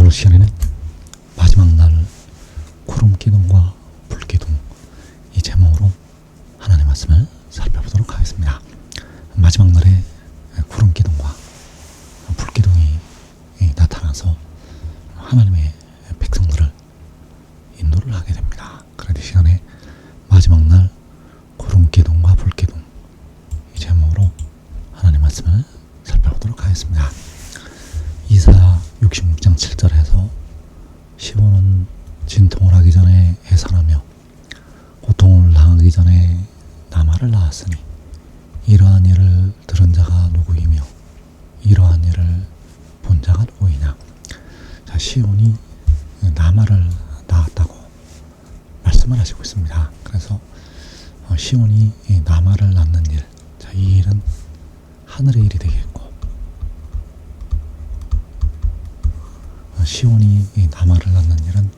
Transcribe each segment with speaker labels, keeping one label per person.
Speaker 1: 오늘 시간에는 마지막 날 구름 기둥과 불 기둥 이 제목으로 하나님의 말씀을 살펴보도록 하겠습니다. 마지막 날에 구름 기둥과 불 기둥이 나타나서 하나님의 백성들을 인도를 하게 됩니다. 그런데 이 시간에 마지막 날 구름 기둥과 불 기둥 이 제목으로 하나님의 말씀을 살펴보도록 하겠습니다. 이사야 66장 7절에서 시온은 진통을 하기 전에 해산하며 고통을 당하기 전에 나말을 낳았으니 이러한 일을 들은 자가 누구이며 이러한 일을 본 자가 누구이냐. 자, 시온이 나말을 낳았다고 말씀을 하시고 있습니다. 그래서 시온이 나말을 낳는 일, 자, 이 일은 하늘의 일이 되겠고, 시온이 나말을 낳는 일은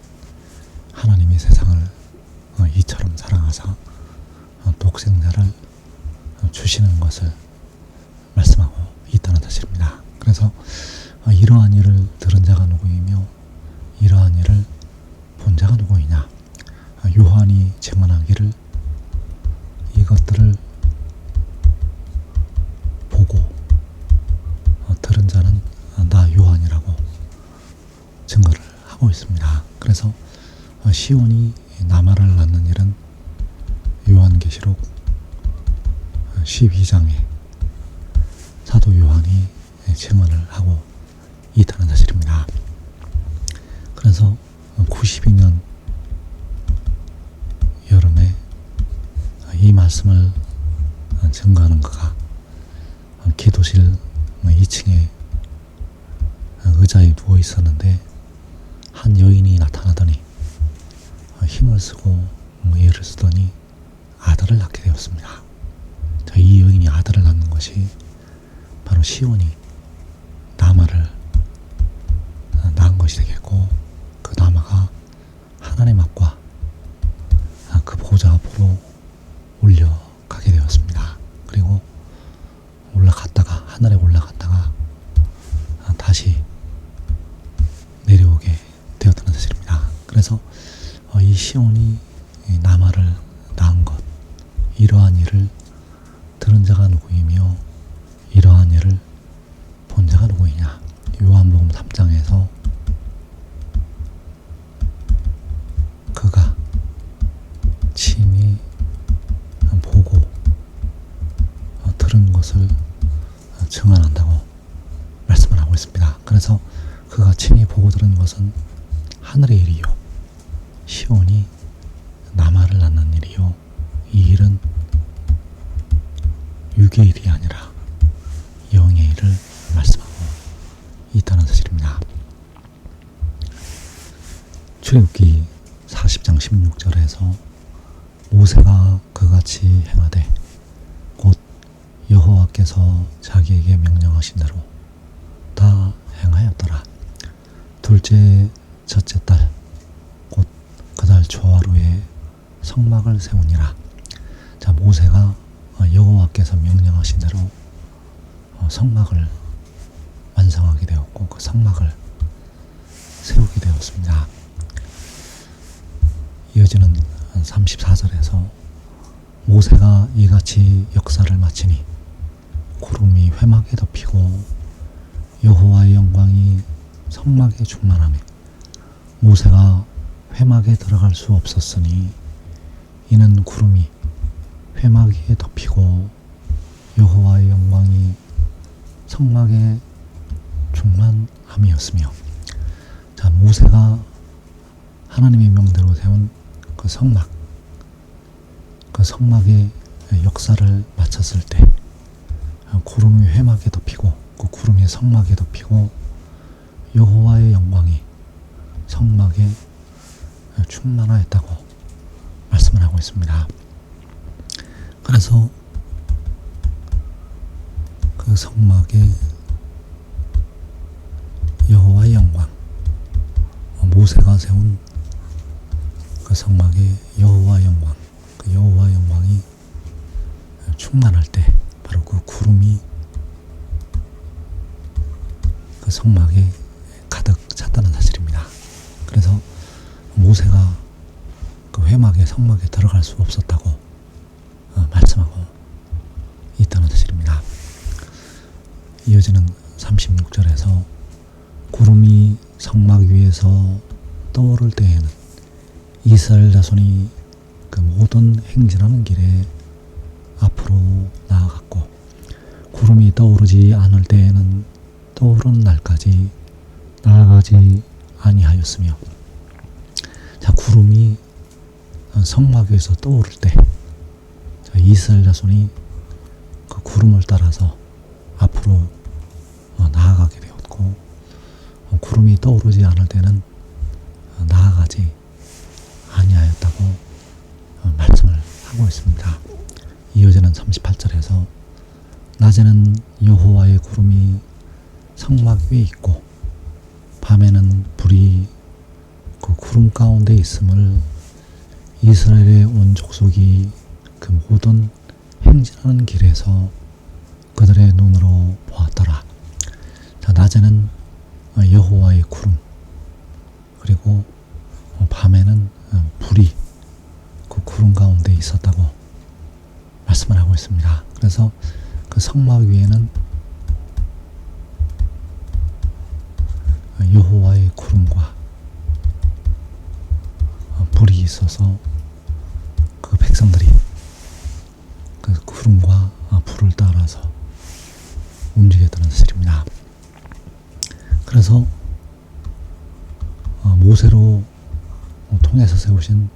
Speaker 1: 하나님이 세상을 이처럼 사랑하사 독생자를 주시는 것을 말씀하고 있다는 사실입니다. 그래서 이러한 일을 들은 자가 누구이며 이러한 일을 본 자가 누구이냐. 요한이 증언하기를 이것들을 보고 들은 자는 나 요한이라고 증거를 하고 있습니다. 그래서 시온이 나말을 낳는 일은 요한계시록 12장에 사도 요한이 증언을 하고 있다는 사실입니다. 그래서 92년 여름에 이 말씀을 증거하는 그가 기도실 2층에 의자에 누워 있었는데 한 여인이 나타나더니 힘을 쓰고 애를 쓰더니 아들을 낳게 되었습니다. 자, 이 여인이 아들을 낳는 것이 바로 시온이 나말을 낳은 것이 되겠고, 그 나마가 하나님 앞과 그 보좌 앞으로 올려가게 되었습니다. 그리고 하늘에 올라갔다가 다시 내려오게 되었다는 사실입니다. 그래서 이 시온이 나말을 낳은 것, 이러한 일을 들은 자가 누구이며 이러한 일을 본 자가 누구이냐. 요한복음 3장에서 그가 친히 보고 들은 것을 증언한다고 말씀을 하고 있습니다. 그래서 그가 친히 보고 들은 것은 하늘의 일이요 시온이 나말을 낳는 일이요 이 일은 육의 일이 아니라 영의 일을 말씀하고 있다는 사실입니다. 출애굽기 40장 16절에서 모세가 그같이 행하되 곧 여호와께서 자기에게 명령하신 대로 다 행하였더라. 둘째 첫째 달 곧 그달 초하루에 성막을 세우니라. 자, 모세가 여호와께서 명령하신 대로 성막을 완성하게 되었고 그 성막을 세우게 되었습니다. 이어지는 34절에서 모세가 이같이 역사를 마치니 구름이 회막에 덮이고 여호와의 영광이 성막에 충만하며 모세가 회막에 들어갈 수 없었으니 이는 구름이 회막 위에 덮이고 여호와의 영광이 성막에 충만함이었으며. 자, 모세가 하나님의 명대로 세운 그 성막의 역사를 마쳤을 때 구름이 회막에 덮이고 그 구름이 성막에 덮이고 여호와의 영광이 성막에 충만하였다고 말씀을 하고 있습니다. 그래서 그 성막에 여호와의 영광, 모세가 세운 그 성막에 여호와의 영광, 그 여호와의 영광이 충만할 때 바로 그 구름이 그 성막에 가득 찼다는 사실입니다. 모세가 그 회막에 성막에 들어갈 수 없었다고 말씀하고 있다는 사실입니다. 이어지는 36절에서 구름이 성막 위에서 떠오를 때에는 이스라엘 자손이 그 모든 행진하는 길에 앞으로 나아갔고, 구름이 떠오르지 않을 때에는 떠오르는 날까지 나아가지 아니하였으며. 자, 구름이 성막 위에서 떠오를 때 이스라엘 자손이 그 구름을 따라서 앞으로 나아가게 되었고, 구름이 떠오르지 않을 때는 나아가지 아니하였다고 말씀을 하고 있습니다. 이어지는 38절에서 낮에는 여호와의 구름이 성막 위에 있고 밤에는 불이 그 구름 가운데 있음을 이스라엘의 온 족속이 그 모든 행진하는 길에서 그들의 눈으로 보았더라. 자, 낮에는 여호와의 구름, 그리고 밤에는 불이 그 구름 가운데 있었다고 말씀을 하고 있습니다. 그래서 그 성막 위에는 여호와의 구름과 불이 있어서 그 백성들이 그 구름과 불을 따라서 움직였다는 사실입니다. 그래서 모세로 통해서 세우신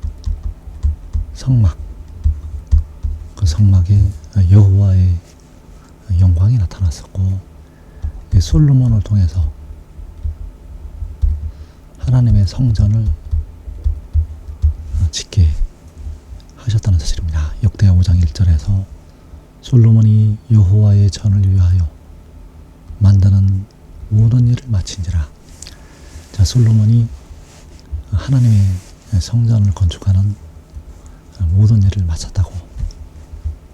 Speaker 1: 성막, 그 성막에 여호와의 영광이 나타났었고, 솔로몬을 통해서 하나님의 성전을 짓게 하셨다는 사실입니다. 역대하 5장 1절에서 솔로몬이 여호와의 전을 위하여 만드는 모든 일을 마친지라. 자, 솔로몬이 하나님의 성전을 건축하는 모든 일을 마쳤다고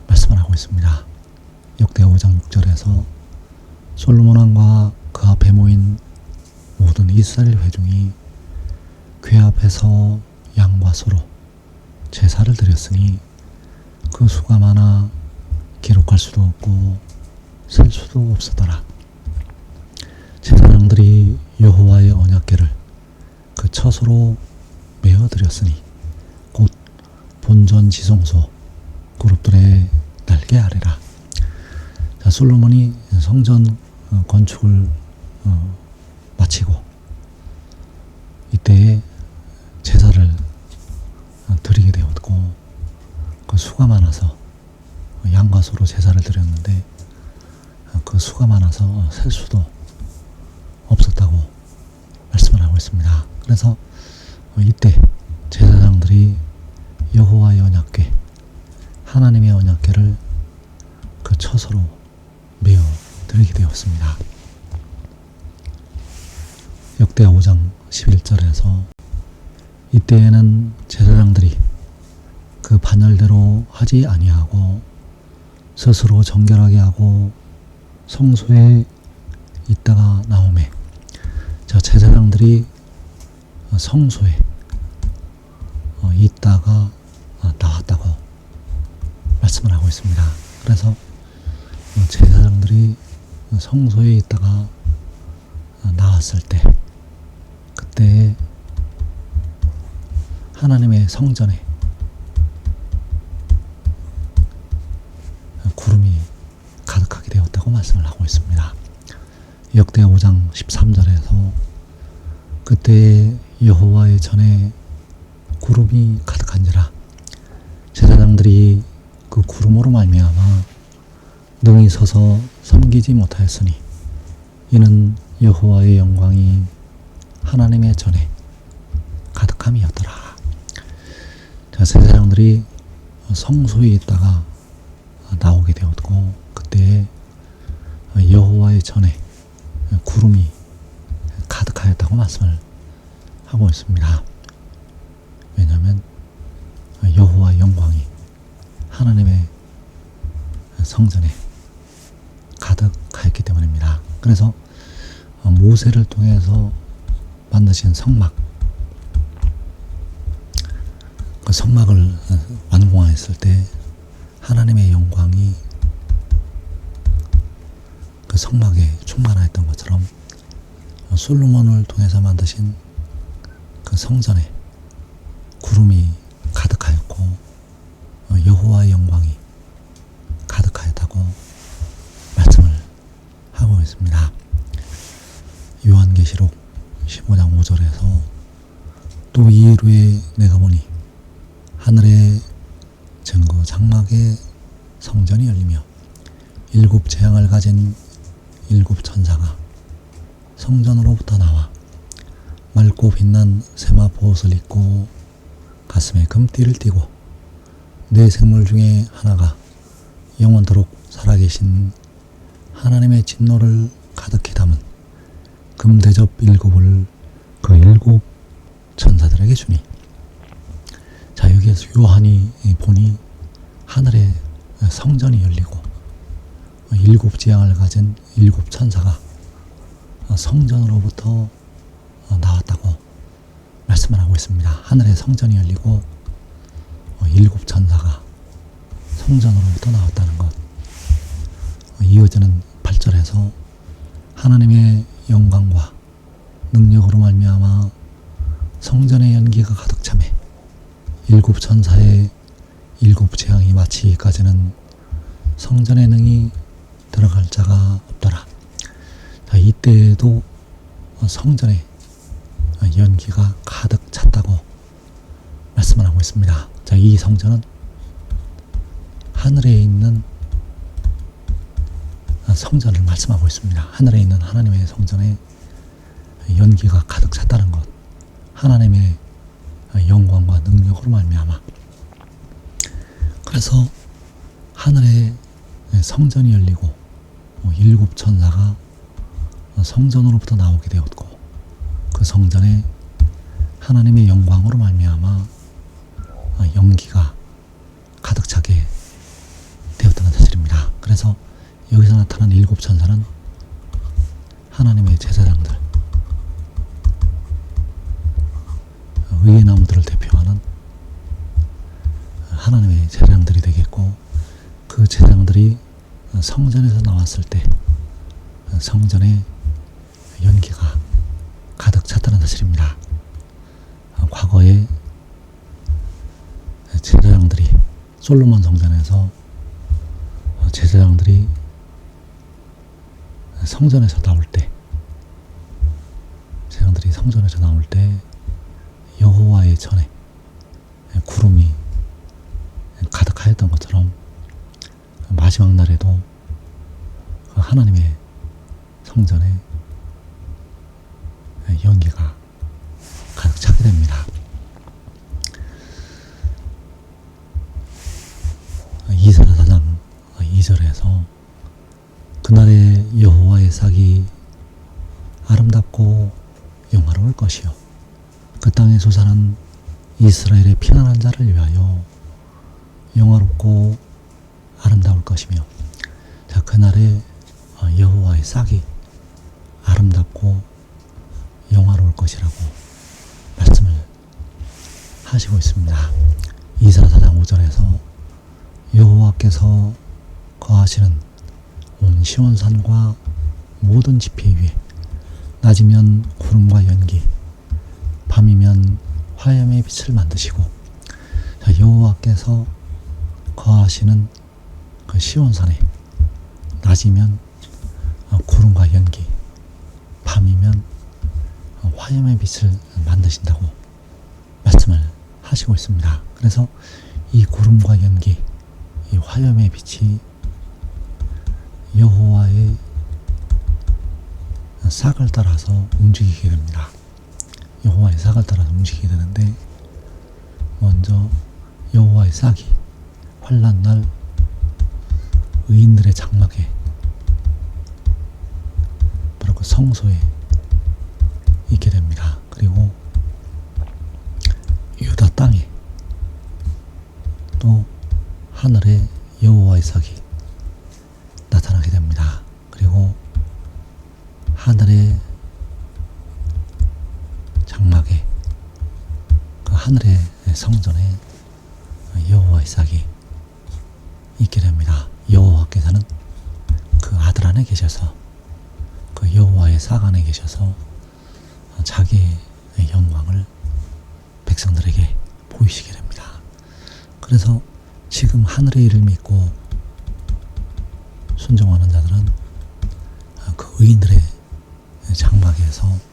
Speaker 1: 말씀을 하고 있습니다. 역대하 5장 6절에서 솔로몬 왕과 그 앞에 모인 모든 이스라엘 회중이 궤 앞에서 양과 소로 제사를 드렸으니 그 수가 많아 기록할 수도 없고 셀 수도 없었더라. 제사장들이 여호와의 언약궤를 그 처소로 메어 드렸으니 곧 본전 지성소 그룹들의 날개 아래라. 자, 솔로몬이 성전 건축을 마치고 이때에 제사를 드리게 되었고, 그 수가 많아서 양과 소로 제사를 드렸는데 그 수가 많아서 셀 수도 없었다고 말씀을 하고 있습니다. 그래서 이때 제사장들이 여호와의 언약궤, 하나님의 언약궤를 그 처소로 메어 드리게 되었습니다. 역대하 5장 11절에서 이때에는 제사장들이 그 반열대로 하지 아니하고 스스로 정결하게 하고 성소에 있다가 나오매. 자, 제사장들이 성소에 있다가 나왔다고 말씀을 하고 있습니다. 그래서 제사장들이 성소에 있다가 나왔을 때, 그때 하나님의 성전에 구름이 가득하게 되었다고 말씀을 하고 있습니다. 역대하 5장 13절에서 그때 여호와의 전에 구름이 가득한지라. 제사장들이 그 구름으로 말미암아 능히 서서 섬기지 못하였으니 이는 여호와의 영광이 하나님의 전에 가득함이었더라. 자, 제사장들이 성소에 있다가 나오게 되었고, 그때 여호와의 전에 구름이 가득하였다고 말씀을 하고 있습니다. 왜냐하면 여호와의 영광이 하나님의 성전에 가득하였기 때문입니다. 그래서 모세를 통해서 만드신 성막, 그 성막을 완공하였을 때 하나님의 영광이 그 성막에 충만하였던 것처럼 솔로몬을 통해서 만드신 그 성전에 구름이 가득하였고 여호와의 영광이 가득하였다고 말씀을 하고 있습니다. 요한계시록 15장 5절에서 또 이일 후에 내가 보니 하늘의 증거 장막의 성전이 열리며 일곱 재앙을 가진 일곱 천사가 성전으로부터 나와 맑고 빛난 세마포 옷을 입고 가슴에 금띠를 띠고 네 생물 중에 하나가 영원토록 살아계신 하나님의 진노를 가득히 담은 금대접 일곱을 그 일곱 천사들에게 주니, 자, 여기에서 요한이 보니 하늘의 성전이 열리고 일곱 재앙을 가진 일곱 천사가 성전으로부터 나왔다고 말씀을 하고 있습니다. 하늘의 성전이 열리고 일곱 천사가 성전으로부터 나왔다는 것. 이어지는 8절에서 하나님의 영광과 능력으로 말미암아 성전의 연기가 가득 차매 일곱 천사의 일곱 재앙이 마치기까지는 성전의 능히 들어갈 자가 없더라. 자, 이때에도 성전에 연기가 가득 찼다고 말씀을 하고 있습니다. 자, 이 성전은 하늘에 있는 성전을 말씀하고 있습니다. 하늘에 있는 하나님의 성전에 연기가 가득 찼다는 것, 하나님의 영광과 능력으로 말미암아. 그래서 하늘에 성전이 열리고 일곱 천사가 성전으로부터 나오게 되었고 그 성전에 하나님의 영광으로 말미암아 연기가 가득 차게 되었다는 사실입니다. 그래서 여기서 나타난 일곱 천사는 하나님의 제사장들, 의의 나무들을 대표하는 하나님의 제사장들이 되겠고, 그 제사장들이 성전에서 나왔을 때 성전에 연기가 가득 찼다는 사실입니다. 과거에 제사장들이 솔로몬 성전에서 제사장들이 성전에서 나올 때 여호와의 전에 구름이 가득하였던 것처럼 마지막 날에도 그 하나님의 성전에 연기가 가득 차게 됩니다. 이사야 4장 2절에서 그날에 여호와의 삭이 아름답고 영화로울 것이요 그 땅의 소산은 이스라엘의 피난한 자를 위하여 영화롭고 아름다울 것이며, 자, 그날에 여호와의 삭이 아름답고 영화로울 것이라고 말씀을 하시고 있습니다. 이사야 4장 5절에서 여호와께서 거하시는 온 시온산과 모든 지폐 위에 낮이면 구름과 연기, 밤이면 화염의 빛을 만드시고, 자, 여호와께서 거하시는 그 시온산에 낮이면 구름과 연기, 밤이면 화염의 빛을 만드신다고 말씀을 하시고 있습니다. 그래서 이 구름과 연기, 이 화염의 빛이 여호와의 삭을 따라서 움직이게 됩니다. 여호와의 삭을 따라서 움직이게 되는데, 먼저 여호와의 삭이 환난날 의인들의 장막에, 바로 그 성소에 있게 됩니다. 그리고 유다 땅에 또 하늘에 여호와의 삭이 나타나게 됩니다. 그리고 하늘의 장막에, 그 하늘의 성전에 여호와의 싹이 있게 됩니다. 여호와께서는 그 아들 안에 계셔서 그 여호와의 싹 안에 계셔서 자기의 영광을 백성들에게 보이시게 됩니다. 그래서 지금 하늘의 일을 믿고 순종하는 자들은 그 의인들의 장막에서